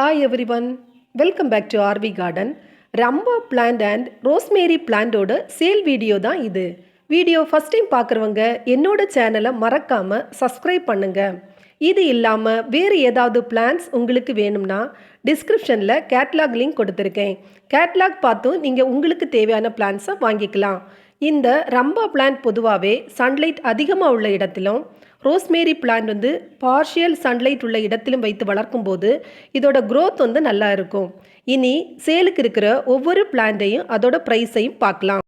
Hi everyone, welcome back to RV Garden. ரம்பா plant and rosemary பிளான்டோட sale video தான் இது. வீடியோ ஃபஸ்ட் டைம் பார்க்குறவங்க என்னோட சேனலை மறக்காமல் சப்ஸ்கிரைப் பண்ணுங்க. இது இல்லாமல் வேறு ஏதாவது பிளான்ஸ் உங்களுக்கு வேணும்னா டிஸ்கிரிப்ஷனில் கேட்லாக் லிங்க் கொடுத்துருக்கேன். கேட்லாக் பார்த்தும் நீங்கள் உங்களுக்கு தேவையான பிளான்ஸை வாங்கிக்கலாம். இந்த ரம்பா பிளான்ட் பொதுவாகவே சன்லைட் அதிகமாக உள்ள இடத்திலும் ரோஸ்மேரி பிளான்ட் வந்து பார்ஷியல் சன்லைட் உள்ள இடத்திலும் வைத்து வளர்க்கும் போது இதோட க்ரோத் வந்து நல்லா இருக்கும். இனி சேலுக்கு இருக்கிற ஒவ்வொரு பிளான்ட்டையும் அதோட ப்ரைஸையும் பார்க்கலாம்.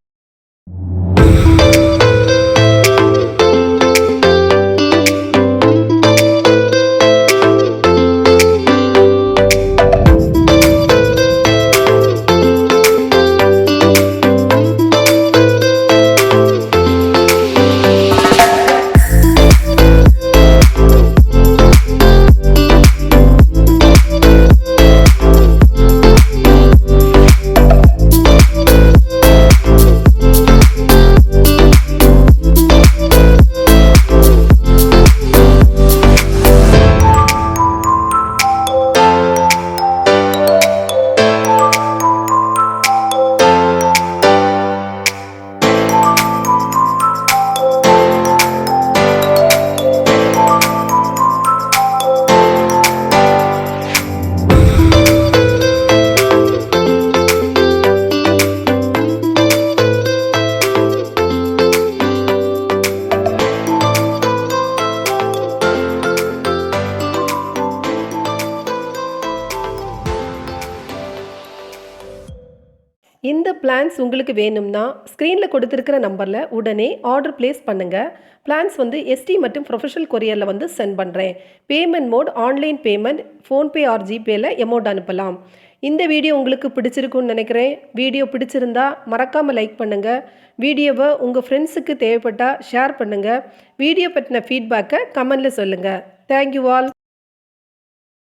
இந்த பிளான்ஸ் உங்களுக்கு வேணும்னா ஸ்க்ரீனில் கொடுத்துருக்கிற நம்பரில் உடனே ஆர்டர் ப்ளேஸ் பண்ணுங்கள். பிளான்ஸ் வந்து எஸ்டி மற்றும் ப்ரொஃபஷனல் கொரியரில் வந்து சென்ட் பண்ணுறேன். Payment mode online payment, PhonePe or ஜிபேயில் அமௌண்ட் அனுப்பலாம். இந்த வீடியோ உங்களுக்கு பிடிச்சிருக்குன்னு நினைக்கிறேன். வீடியோ பிடிச்சிருந்தா மறக்காமல் லைக் பண்ணுங்கள். வீடியோவை உங்கள் ஃப்ரெண்ட்ஸுக்கு தேவைப்பட்டால் ஷேர் பண்ணுங்கள். வீடியோ பற்றின ஃபீட்பேக்கை கமெண்டில் சொல்லுங்கள். Thank you all.